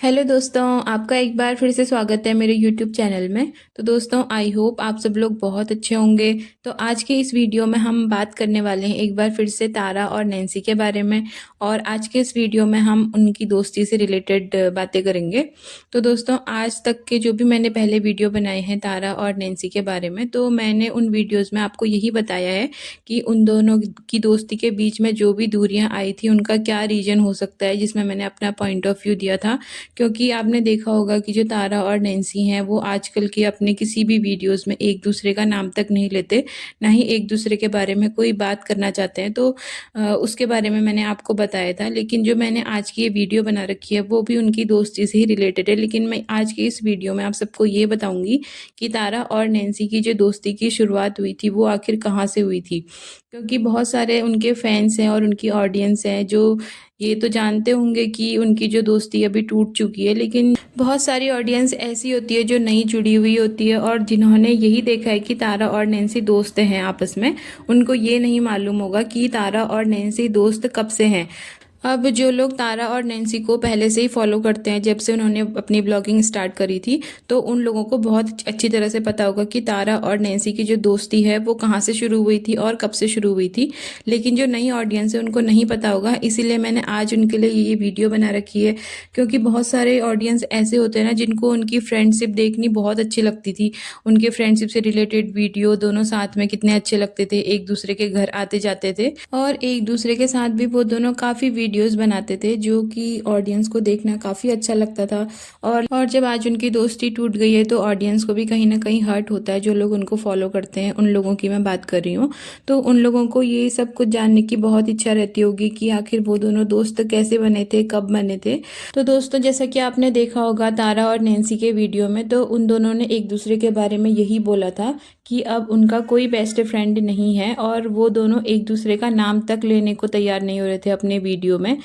Hello दोस्तों, आपका एक बार फिर से स्वागत है मेरे यूट्यूब चैनल में। तो दोस्तों, आई होप आप सब लोग बहुत अच्छे होंगे। तो आज के इस वीडियो में हम बात करने वाले हैं एक बार फिर से तारा और नैन्सी के बारे में। और आज के इस वीडियो में हम उनकी दोस्ती से रिलेटेड बातें करेंगे। तो दोस्तों, आज तक के जो भी मैंने पहले वीडियो बनाए हैं तारा और नैन्सी के बारे में, तो मैंने उन वीडियोज़ में आपको यही बताया है कि उन दोनों की दोस्ती के बीच में जो भी दूरियाँ आई थी उनका क्या रीज़न हो सकता है, जिसमें मैंने अपना पॉइंट ऑफ व्यू दिया था। क्योंकि आपने देखा होगा कि जो तारा और नैन्सी हैं वो आजकल के अपने किसी भी वीडियोस में एक दूसरे का नाम तक नहीं लेते, ना ही एक दूसरे के बारे में कोई बात करना चाहते हैं। तो उसके बारे में मैंने आपको बताया था। लेकिन जो मैंने आज की ये वीडियो बना रखी है वो भी उनकी दोस्ती से ही रिलेटेड है। लेकिन मैं आज की इस वीडियो में आप सबको ये बताऊंगी कि तारा और नैन्सी की जो दोस्ती की शुरुआत हुई थी वो आखिर कहाँ से हुई थी। क्योंकि बहुत सारे उनके फैंस हैं और उनकी ऑडियंस हैं जो ये तो जानते होंगे कि उनकी जो दोस्ती अभी टूट चुकी है, लेकिन बहुत सारी ऑडियंस ऐसी होती है जो नहीं जुड़ी हुई होती है और जिन्होंने यही देखा है कि तारा और नैन्सी दोस्त हैं आपस में, उनको ये नहीं मालूम होगा कि तारा और नैन्सी दोस्त कब से हैं। अब जो लोग तारा और नैन्सी को पहले से ही फॉलो करते हैं, जब से उन्होंने अपनी ब्लॉगिंग स्टार्ट करी थी, तो उन लोगों को बहुत अच्छी तरह से पता होगा कि तारा और नैन्सी की जो दोस्ती है वो कहाँ से शुरू हुई थी और कब से शुरू हुई थी। लेकिन जो नई ऑडियंस है उनको नहीं पता होगा, इसीलिए मैंने आज उनके लिए ये वीडियो बना रखी है। क्योंकि बहुत सारे ऑडियंस ऐसे होते हैं ना जिनको उनकी फ्रेंडशिप देखनी बहुत अच्छी लगती थी। उनके फ्रेंडशिप से रिलेटेड वीडियो दोनों साथ में कितने अच्छे लगते थे, एक दूसरे के घर आते जाते थे और एक दूसरे के साथ भी वो दोनों काफ़ी वीडियोस बनाते थे जो कि ऑडियंस को देखना काफ़ी अच्छा लगता था। और जब आज उनकी दोस्ती टूट गई है तो ऑडियंस को भी कहीं ना कहीं हर्ट होता है। जो लोग उनको फॉलो करते हैं उन लोगों की मैं बात कर रही हूँ। तो उन लोगों को ये सब कुछ जानने की बहुत इच्छा रहती होगी कि आखिर वो दोनों दोस्त कैसे बने थे, कब बने थे। तो दोस्तों, जैसा कि आपने देखा होगा तारा और नैन्सी के वीडियो में, तो उन दोनों ने एक दूसरे के बारे में यही बोला था कि अब उनका कोई बेस्ट फ्रेंड नहीं है और वो दोनों एक दूसरे का नाम तक लेने को तैयार नहीं हो रहे थे अपने वीडियो में।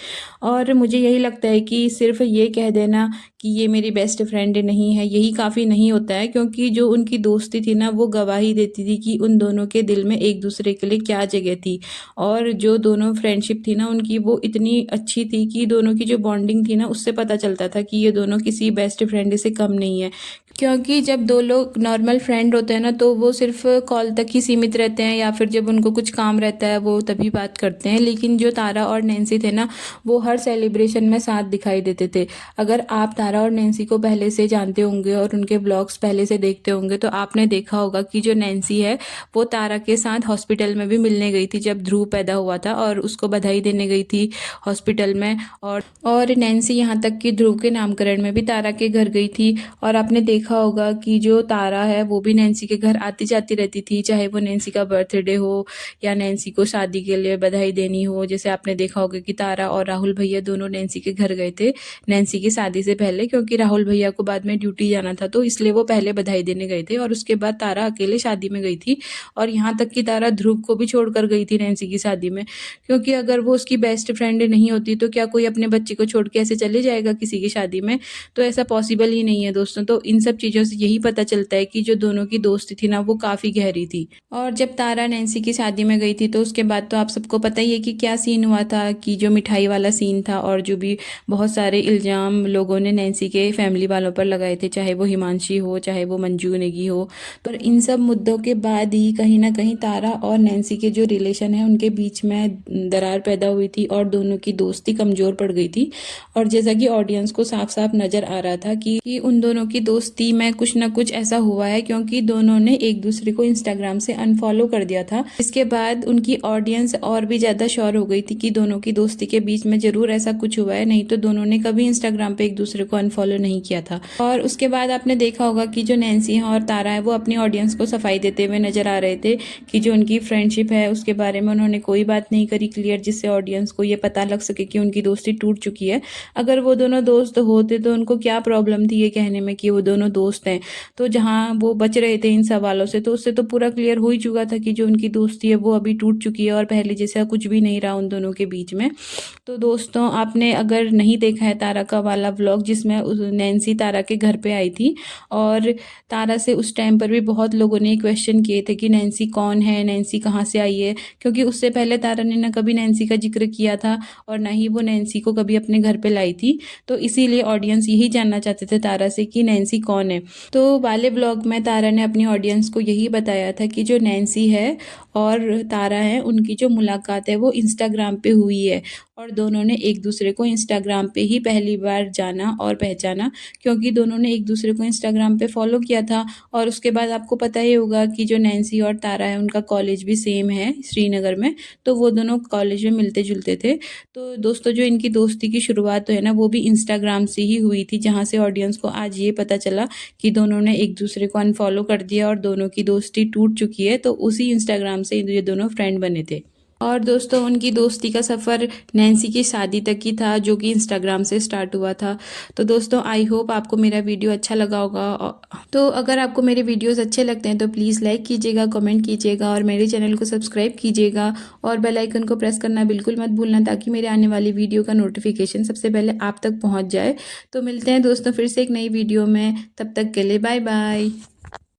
और मुझे यही लगता है कि सिर्फ ये कह देना कि ये मेरी बेस्ट फ्रेंड नहीं है, यही काफ़ी नहीं होता है। क्योंकि जो उनकी दोस्ती थी ना वो गवाही देती थी कि उन दोनों के दिल में एक दूसरे के लिए क्या जगह थी। और जो दोनों फ्रेंडशिप थी ना उनकी, वो इतनी अच्छी थी कि दोनों की जो बॉन्डिंग थी ना उससे पता चलता था कि ये दोनों किसी बेस्ट फ्रेंड से कम नहीं है। क्योंकि जब दो लोग नॉर्मल फ्रेंड होते हैं ना तो वो सिर्फ कॉल तक ही सीमित रहते हैं, या फिर जब उनको कुछ काम रहता है वो तभी बात करते हैं। लेकिन जो तारा और नैन्सी थे ना वो हर सेलिब्रेशन में साथ दिखाई देते थे। अगर आप तारा और नैन्सी को पहले से जानते होंगे और उनके ब्लॉग्स पहले से देखते होंगे तो आपने देखा होगा कि जो नैन्सी है वो तारा के साथ हॉस्पिटल में भी मिलने गई थी जब ध्रुव पैदा हुआ था, और उसको बधाई देने गई थी हॉस्पिटल में। और नैन्सी यहाँ तक कि ध्रुव के नामकरण में भी तारा के घर गई थी। और आपने देखा होगा कि जो तारा है वो भी नैन्सी के घर आती जाती रहती थी, चाहे वो नैन्सी का बर्थडे हो या नैन्सी को शादी के लिए बधाई देनी हो। जैसे आपने देखा होगा कि तारा और राहुल भैया दोनों नैन्सी के घर गए थे नैन्सी की शादी से पहले, क्योंकि राहुल भैया को बाद में ड्यूटी जाना था तो इसलिए वो पहले बधाई देने गए थे और उसके बाद तारा अकेले शादी में गई थी। और यहाँ तक कि तारा ध्रुव को भी छोड़कर गई थी नैन्सी की शादी में, क्योंकि अगर वो उसकी बेस्ट फ्रेंड नहीं होती तो क्या कोई अपने बच्चे को छोड़ के ऐसे चले जाएगा किसी की शादी में? तो ऐसा पॉसिबल ही नहीं है दोस्तों। तो इन सब चीज़ों से यही पता चलता है कि जो दोनों की दोस्ती थी ना वो काफ़ी गहरी थी। और जब तारा नैन्सी की शादी में गई थी तो उसके बाद तो आप सबको पता ही है कि क्या सीन हुआ था, कि जो मिठाई वाला सीन था और जो भी बहुत सारे इल्ज़ाम लोगों ने नैन्सी के फैमिली वालों पर लगाए थे, चाहे वो हिमांशी हो चाहे वो मंजू नेगी हो। पर इन सब मुद्दों के बाद ही कहीं ना कहीं तारा और नैन्सी के जो रिलेशन है उनके बीच में दरार पैदा हुई थी और दोनों की दोस्ती कमज़ोर पड़ गई थी। और जैसा कि ऑडियंस को साफ साफ नज़र आ रहा था कि उन दोनों की दोस्ती में कुछ ना कुछ ऐसा हुआ है, क्योंकि दोनों ने एक दूसरे को इंस्टाग्राम से अनफॉलो कर दिया था। इसके बाद उनकी ऑडियंस और भी ज़्यादा श्योर हो गई थी कि दोनों की दोस्ती के बीच में ज़रूर ऐसा कुछ हुआ है, नहीं तो दोनों ने कभी इंस्टाग्राम पे एक दूसरे को अनफॉलो नहीं किया था। और उसके बाद आपने देखा होगा कि जो नैन्सी है और तारा है वो अपनी ऑडियंस को सफाई देते हुए नजर आ रहे थे कि जो उनकी फ्रेंडशिप है उसके बारे में उन्होंने कोई बात नहीं करी क्लियर, जिससे ऑडियंस को ये पता लग सके कि उनकी दोस्ती टूट चुकी है। अगर वो दोनों दोस्त होते तो उनको क्या प्रॉब्लम थी ये कहने में कि वो दोनों दोनों दोस्त हैं। तो जहाँ वो बच रहे थे इन सवालों से, तो उससे तो पूरा क्लियर हो ही चुका था कि जो उनकी दोस्ती है वो अभी टूट चुकी है और पहले जैसा कुछ भी नहीं रहा उन दोनों के बीच में। तो दोस्तों, आपने अगर नहीं देखा है तारा का वाला व्लॉग जिसमें नैन्सी तारा के घर पे आई थी, और तारा से उस टाइम पर भी बहुत लोगों ने क्वेश्चन किए थे कि नैन्सी कौन है, नैन्सी कहाँ से आई है, क्योंकि उससे पहले तारा ने ना कभी नैन्सी का जिक्र किया था और ना ही वो नैन्सी को कभी अपने घर पे लाई थी। तो इसीलिए ऑडियंस यही जानना चाहते थे तारा से कि नैन्सी कौन है। तो वाले ब्लॉग में तारा ने अपनी ऑडियंस को यही बताया था कि जो नैन्सी है और तारा है, उनकी जो मुलाकात है वो इंस्टाग्राम पे हुई है, और दोनों ने एक दूसरे को इंस्टाग्राम पे ही पहली बार जाना और पहचाना, क्योंकि दोनों ने एक दूसरे को इंस्टाग्राम पे फॉलो किया था। और उसके बाद आपको पता ही होगा कि जो नैन्सी और तारा है उनका कॉलेज भी सेम है श्रीनगर में, तो वो दोनों कॉलेज में मिलते जुलते थे। तो दोस्तों, जो इनकी दोस्ती की शुरुआत तो है ना, वो भी इंस्टाग्राम से ही हुई थी, जहाँ से ऑडियंस को आज ये पता चला कि दोनों ने एक दूसरे को अनफॉलो कर दिया और दोनों की दोस्ती टूट चुकी है। तो उसी इंस्टाग्राम से ये दोनों फ्रेंड बने थे। और दोस्तों, उनकी दोस्ती का सफ़र नैन्सी की शादी तक ही था, जो कि इंस्टाग्राम से स्टार्ट हुआ था। तो दोस्तों, आई होप आपको मेरा वीडियो अच्छा लगा होगा। तो अगर आपको मेरे वीडियोस अच्छे लगते हैं तो प्लीज़ लाइक कीजिएगा, कमेंट कीजिएगा और मेरे चैनल को सब्सक्राइब कीजिएगा, और बेल आइकन को प्रेस करना बिल्कुल मत भूलना, ताकि मेरे आने वाली वीडियो का नोटिफिकेशन सबसे पहले आप तक पहुँच जाए। तो मिलते हैं दोस्तों फिर से एक नई वीडियो में, तब तक के लिए बाय बाय।